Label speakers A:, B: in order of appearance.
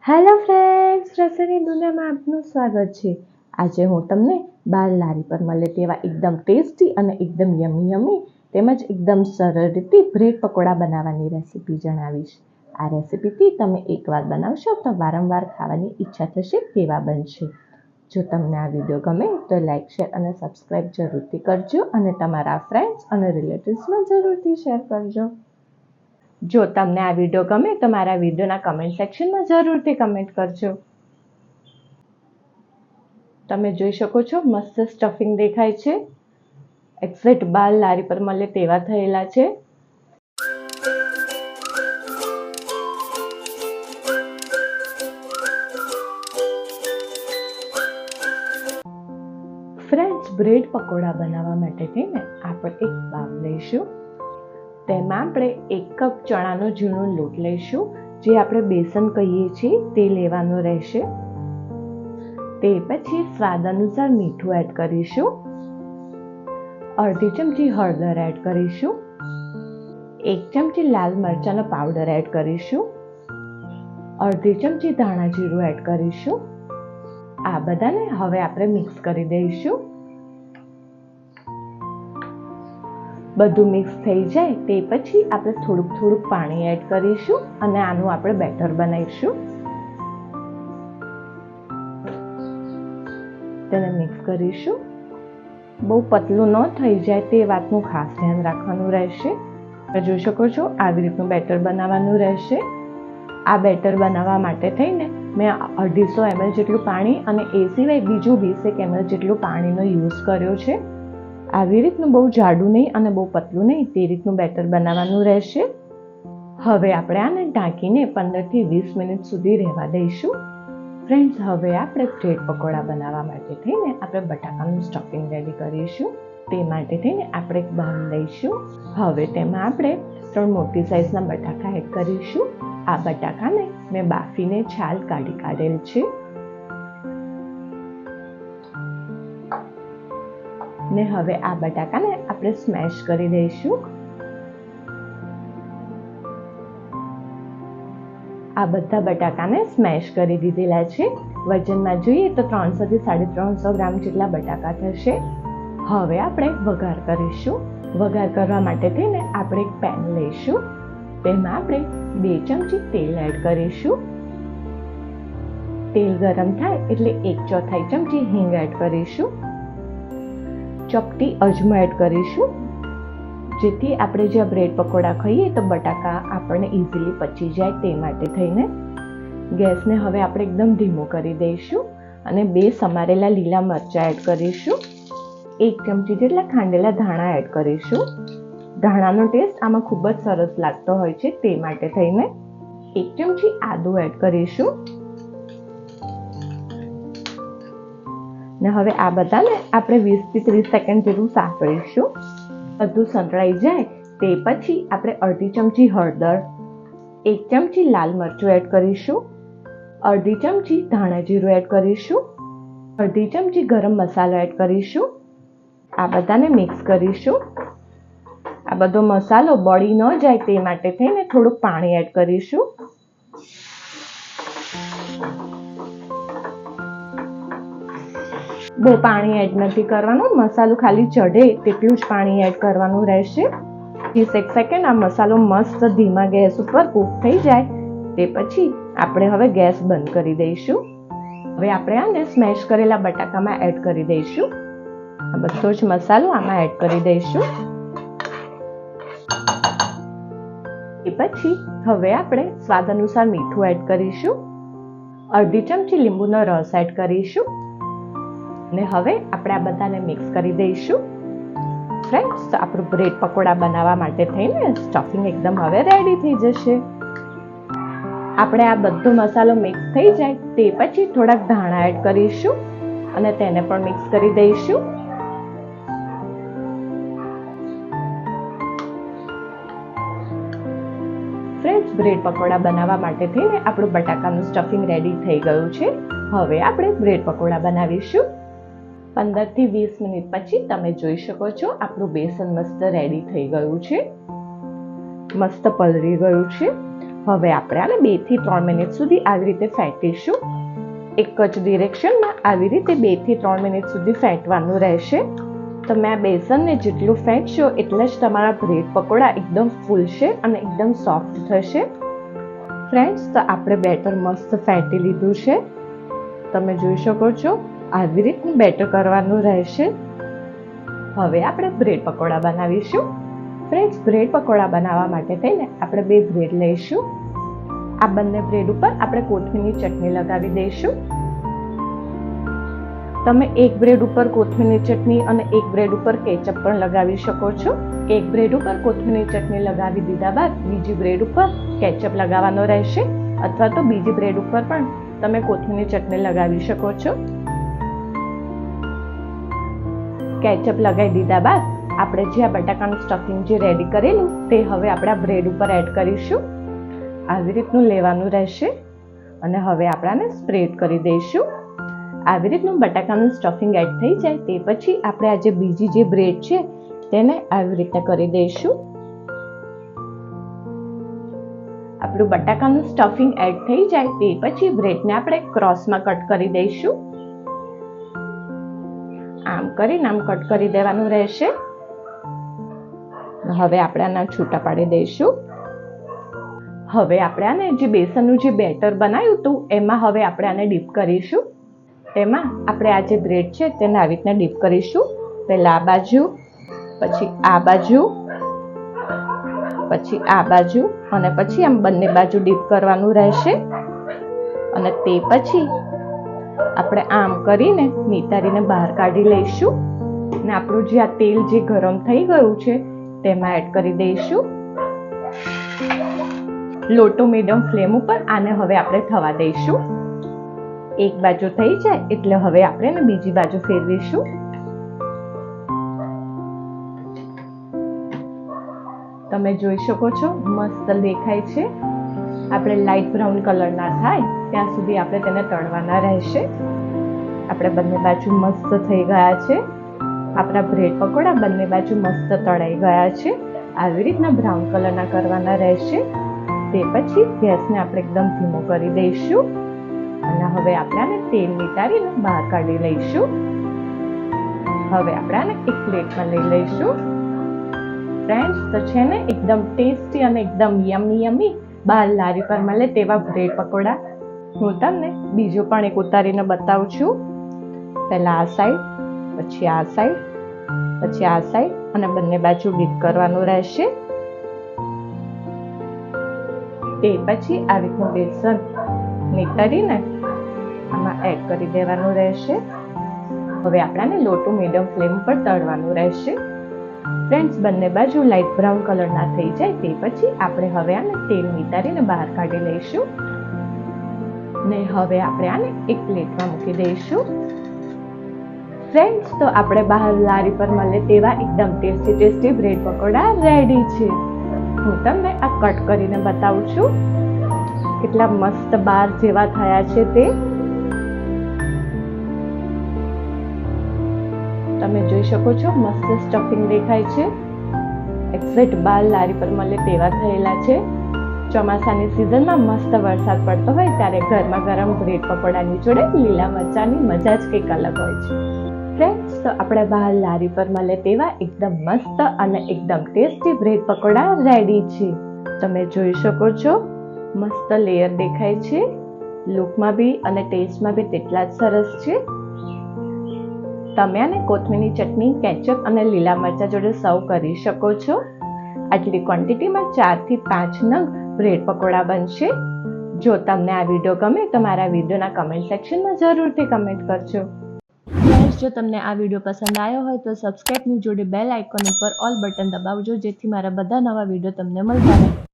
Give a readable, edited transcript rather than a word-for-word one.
A: Hello friends, રસોઈની દુનિયામાં આપનું સ્વાગત છે। આજે હું તમને બાર લારી પર મળે તેવા એકદમ ટેસ્ટી અને એકદમ યમી તેમજ એકદમ સરળ રીતે બ્રેડ પકોડા બનાવવાની રેસીપી જણાવીશ। આ રેસીપીથી તમે એકવાર બનાવશો તો વારંવાર ખાવાની ઈચ્છા થશે તેવા બનશે। જો તમને આ વિડીયો ગમે તો લાઈક, શેર અને સબસ્ક્રાઈબ જરૂરથી કરજો અને તમારા ફ્રેન્ડ્સ અને રિલેટિવ્સમાં જરૂરથી શેર કરજો। જો તમને આ વિડીયો ગમે તો મારા વિડીયોના કમેન્ટ સેક્શનમાં જરૂરથી કમેન્ટ કરજો। તમે જોઈ શકો છો મસ્ત સ્ટફિંગ દેખાય છે, એક્ઝેક્ટ બાર લારી પર મળે તેવા થયેલા છે। ફ્રેન્ડ્સ, બ્રેડ પકોડા બનાવવા માટે થઈને આપણે એક બાઉલ લઈશું। તેમાં આપણે 1 કપ ચણાનો ઝીણો લોટ લઈશું, જે આપણે બેસન કહીએ છીએ તે લેવાનું રહેશે। તે પછી સ્વાદ અનુસાર મીઠું એડ કરીશું, અડધી ચમચી હળદર એડ કરીશું, 1 ચમચી લાલ મરચાંનો પાવડર એડ કરીશું, અડધી ચમચી ધાણા જીરું એડ કરીશું। આ બધાને હવે આપણે મિક્સ કરી દઈશું। બધું મિક્સ થઈ જાય તે પછી આપણે થોડુંક પાણી એડ કરીશું અને આનું આપણે બેટર બનાવીશું। તેને મિક્સ કરીશું। બહુ પતલું ન થઈ જાય તે વાતનું ખાસ ધ્યાન રાખવાનું રહેશે। તમે જોઈ શકો છો આવી રીતનું બેટર બનાવવાનું રહેશે। આ બેટર બનાવવા માટે થઈને મેં 250 ml જેટલું પાણી અને એ સિવાય બીજું 20 ml જેટલું પાણીનો યુઝ કર્યો છે। આવી રીતનું બહુ જાડું નહીં અને બહુ પતલું નહીં તે રીતનું બેટર બનાવવાનું રહેશે। હવે આપણે આને ઢાંકીને 15 થી 20 મિનિટ સુધી રહેવા દઈશું। ફ્રેન્ડ્સ, હવે આપણે બ્રેડ પકોડા બનાવવા માટે થઈને આપણે બટાકાનું સ્ટફિંગ રેડી કરીશું। તે માટે થઈને આપણે એક બાઉલ લઈશું। હવે તેમાં આપણે 3 મોટી સાઈઝના બટાકા એડ કરીશું। આ બટાકાને મેં બાફીને છાલ કાઢેલ છે ને હવે આ બટાકાને આપણે સ્મેશ કરી દઈશું। આ બધા બટાકાને સ્મેશ કરી દીધેલા છે। વજનમાં જોઈએ તો 300 થી 350 ગ્રામ જેટલા બટાકા થશે। હવે આપણે વઘાર કરીશું। વઘાર કરવા માટે થઈને આપણે એક પેન લઈશું। તેમાં આપણે 2 ચમચી તેલ એડ કરીશું। તેલ ગરમ થાય એટલે 1/4 ચમચી હિંગ એડ કરીશું। ચપટી અજમો એડ કરીશું, જેથી આપણે જે બ્રેડ પકોડા ખાઈએ તો બટાકા આપણને ઇઝીલી પચી જાય તે માટે થઈને। ગેસને હવે આપણે એકદમ ધીમો કરી દઈશું અને 2 સમારેલા લીલા મરચાં એડ કરીશું। 1 ચમચી જેટલા ખાંડેલા ધાણા એડ કરીશું। ધાણાનો ટેસ્ટ આમાં ખૂબ જ સરસ લાગતો હોય છે તે માટે થઈને 1 ચમચી આદુ એડ કરીશું ને હવે આ બધાને આપણે 20 થી 30 સેકન્ડ જેટલું સાંતળીશું। બધું સંતળાઈ જાય તે પછી આપણે અડધી ચમચી હળદર, 1 ચમચી લાલ મરચું એડ કરીશું, અડધી ચમચી ધાણા જીરું એડ કરીશું, અડધી ચમચી ગરમ મસાલો એડ કરીશું। આ બધાને મિક્સ કરીશું। આ બધો મસાલો બળી ન જાય તે માટે થઈને થોડુંક પાણી એડ કરીશું। બહુ પાણી એડ નથી કરવાનું, મસાલો ખાલી ચઢે તેટલું જ પાણી એડ કરવાનું રહેશે। 30 સેકન્ડ આ મસાલો મસ્ત ધીમા ગેસ ઉપર કૂક થઈ જાય તે પછી આપણે હવે ગેસ બંધ કરી દઈશું। હવે આપણે આને સ્મેશ કરેલા બટાકામાં એડ કરી દઈશું। આ બધો જ મસાલો આમાં એડ કરી દઈશું। એ પછી હવે આપણે સ્વાદ અનુસાર મીઠું એડ કરીશું, અડધી ચમચી લીંબુનો રસ એડ કરીશું ને હવે આપણે આ બધાને મિક્સ કરી દઈશું। ફ્રેન્ડ્સ, આપણું બ્રેડ પકોડા બનાવવા માટે થઈને સ્ટફિંગ એકદમ હવે રેડી થઈ જશે। આપણે આ બધો મસાલો મિક્સ થઈ જાય તે પછી થોડાક ધાણા એડ કરીશું અને તેને પણ મિક્સ કરી દઈશું। ફ્રેન્ડ્સ, બ્રેડ પકોડા બનાવવા માટે થઈને આપણું બટાકાનું સ્ટફિંગ રેડી થઈ ગયું છે। હવે આપણે બ્રેડ પકોડા બનાવીશું। 15 થી 20 મિનિટ પછી તમે જોઈ શકો છો આપણું બેસન મસ્ત રેડી થઈ ગયું છે, મસ્ત પલળી ગયું છે। હવે આપણે આને 2 થી 3 મિનિટ સુધી આવી રીતે ફેંટીશું. એક જ ડિરેક્શનમાં આવી રીતે 2 થી 3 મિનિટ સુધી ફેંટવાનું રહેશે. તમે આ બેસનને જેટલું ફેંટશો એટલે જ તમારા બ્રેડ પકોડા એકદમ ફૂલશે અને એકદમ સોફ્ટ થશે. ફ્રેન્ડ્સ, તો આપણે બેટર મસ્ત ફેંટી લીધું છે. તમે જોઈ શકો છો આવી રીતનું બેટર કરવાનું રહેશે. હવે આપણે બ્રેડ પકોડા બનાવીશું. ફ્રેન્ડ્સ, બ્રેડ પકોડા બનાવવા માટે થઈને આપણે 2 બ્રેડ લઈશું. આ બંને બ્રેડ ઉપર આપણે કોથમીરની ચટણી લગાવી દઈશું. તમે એક બ્રેડ ઉપર કોથમીરની ચટણી અને એક બ્રેડ ઉપર કેચઅપ પણ લગાવી શકો છો. એક બ્રેડ ઉપર કોથમીરની ચટણી લગાવી દીધા બાદ બીજી બ્રેડ ઉપર કેચઅપ લગાવવાનો રહેશે, અથવા તો બીજી બ્રેડ ઉપર પણ તમે કોથમીરની ચટણી લગાવી શકો છો. કેચઅપ લગાવી દીધા બાદ આપણે જે આ બટાકાનું સ્ટફિંગ જે રેડી કરેલું તે હવે આપણે આ બ્રેડ ઉપર એડ કરીશું. આવી રીતનું લેવાનું રહેશે અને હવે આપણે આને સ્પ્રેડ કરી દઈશું. આવી રીતનું બટાકાનું સ્ટફિંગ એડ થઈ જાય તે પછી આપણે આ જે બીજી જે બ્રેડ છે તેને આવી રીતે કરી દઈશું. આપણું બટાકાનું સ્ટફિંગ એડ થઈ જાય તે પછી બ્રેડને આપણે ક્રોસમાં કટ કરી દઈશું. આમ કરીને આમ કટ કરી દેવાનું રહેશે. હવે આપણે આના છૂટા પાડી દઈશું. હવે આપણે આને જે બેસનનું જે બેટર બનાવ્યું હતું એમાં હવે આપણે આને ડીપ કરીશું. તેમાં આપણે આ જે બ્રેડ છે તેને આવી રીતના ડીપ કરીશું. પહેલા આ બાજુ, પછી આ બાજુ, પછી આ બાજુ અને પછી આમ બંને બાજુ ડીપ કરવાનું રહેશે. અને તે પછી આપણે આમ કરીને નિતારીને બહાર કાઢી લઈશું. અને આપણું જે આ તેલ જે ગરમ થઈ ગયું છે તેમાં એડ કરી દઈશું. લો ટુ મીડિયમ ફ્લેમ ઉપર આને હવે આપણે થવા દઈશું. એક બાજુ થઈ જાય એટલે હવે આપણે બીજી બાજુ ફેરવીશું. તમે જોઈ શકો છો મસ્ત દેખાય છે. આપણે લાઇટ બ્રાઉન કલર ના થાય ત્યાં સુધી આપણે તેને તળવાના રહેશે. આપણે બંને બાજુ મસ્ત થઈ ગયા છે. આપણા બ્રેડ પકોડા બંને બાજુ મસ્ત તળાઈ ગયા છે. આવી રીતના બ્રાઉન કલરના કરવાના રહેશે. તે પછી ગેસને આપણે એકદમ ધીમો કરી દઈશું અને હવે આપણે આને તેલ નિતારીને બહાર કાઢી લઈશું. હવે આપણે આને એક પ્લેટમાં લઈ લઈશું. ફ્રેન્ડ્સ, તો છે ને એકદમ ટેસ્ટી અને એકદમ યમી બહાર લારી પર મળે તેવા બ્રેડ પકોડા હું તમને બીજો પણ એક ઉતારીને બતાવું છું. પહેલા આ સાઈડ, પછી આ સાઈડ, પછી આ સાઈડ અને બંને બાજુ ડીપ કરવાનું રહેશે. તે પછી આવી રીતનું બેસન નીતરીને આમાં એડ કરી દેવાનું રહેશે. હવે આપણે લો ટુ મીડિયમ ફ્લેમ પર તળવાનું રહેશે. ફ્રેન્ડ્સ, બંને બાજુ લાઇટ બ્રાઉન કલર ના થઈ જાય તે પછી આપણે હવે આને તેલ નીતારીને બહાર કાઢી લઈશું. ને હવે આપણે આને એક પ્લેટમાં મૂકી દઈશું. ફ્રેન્ડ્સ, તો આપણે બહાર લારી પર મળે તેવા એકદમ ટેસ્ટી બ્રેડ પકોડા રેડી છે. હું તમને આ કટ કરીને બતાવું છું કેટલા મસ્ત બાર જેવા થયા છે તે. તમે જોઈ શકો છો મસ્ત સ્ટફિંગ દેખાય છે. એક્ઝેક્ટ બાર લારી પર મળે તેવા થયેલા છે. ચોમાસાની સિઝનમાં મસ્ત વરસાદ પડતો હોય ત્યારે ગરમા ગરમ બ્રેડ પકોડાની જોડે લીલા મરચાની મજા જ કંઈક અલગ હોય છે. ફ્રેન્ડ્સ, તો આપણે બહાર લારી પર મળે તેવા એકદમ મસ્ત અને એકદમ ટેસ્ટી બ્રેડ પકોડા રેડી છે. તમે જોઈ શકો છો મસ્ત લેયર દેખાય છે. લુકમાં બી અને ટેસ્ટમાં બી તેટલા જ સરસ છે. તમે આને કોથમીરની ચટણી, કેચઅપ અને લીલા મરચા જોડે સર્વ કરી શકો છો. આટલી ક્વોન્ટિટીમાં 4 થી 5 નંગ બ્રેડ પકોડા બનશે. જો તમને આ વિડીયો ગમે તો મારા વિડીયોના કમેન્ટ સેક્શનમાં જરૂરથી કમેન્ટ કરજો. ફ્રેન્ડ્સ, જો તમને આ વિડીયો પસંદ આવ્યો હોય તો સબસ્ક્રાઇબની જોડે બેલ આઇકોન ઉપર ઓલ બટન દબાવજો જેથી મારા બધા નવા વિડીયો તમને મળતા રહે.